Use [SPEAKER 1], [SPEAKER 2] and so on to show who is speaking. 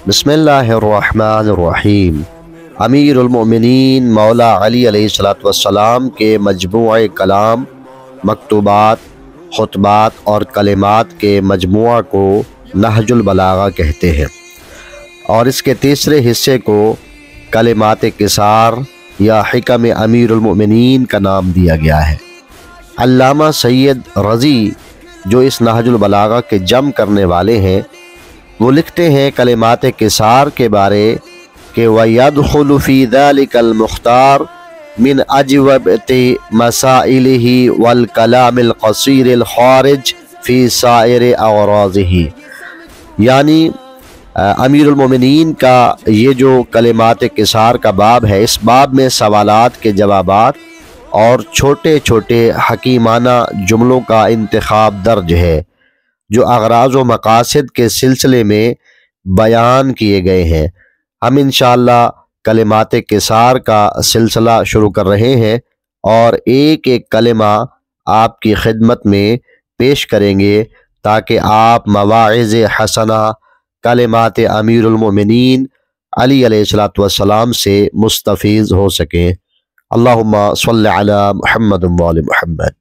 [SPEAKER 1] بسم اللہ الرحمن الرحیم۔ امیر المؤمنین مولا علی علیہ السلام کے مجموعہ کلام، مکتوبات، خطبات اور کلمات کے مجموعہ کو نہج البلاغہ کہتے ہیں، اور اس کے تیسرے حصے کو کلمات قصار یا حکم امیر المؤمنین کا نام دیا گیا ہے۔ علامہ سید رضی جو اس نہج البلاغہ کے جمع کرنے والے ہیں، وہ لکھتے ہیں کلمات قصار کے بارے کہ وَيَدْخُلُ فِي ذَلِكَ الْمُخْتَارِ مِنْ أَجْوَبَةِ مَسَائِلِهِ وَالْكَلَامِ الْقَصِيرِ الْخَارِجِ فِي سَائِرِ أَغْرَاضِهِ، یعنی امیر المومنین کا یہ جو کلمات قصار کا باب ہے، اس باب میں سوالات کے جوابات اور چھوٹے چھوٹے حکیمانہ جملوں کا انتخاب درج ہے جو اغراض و مقاصد کے سلسلے میں بیان کیے گئے ہیں۔ ہم انشاءاللہ کلمات قصار کا سلسلہ شروع کر رہے ہیں اور ایک ایک کلمہ آپ کی خدمت میں پیش کریں گے تاکہ آپ مواعظ حسنہ کلمات امیر المومنین علی علیہ السلام سے مستفیض ہو سکیں۔ اللہم صلی علی محمد و آل محمد۔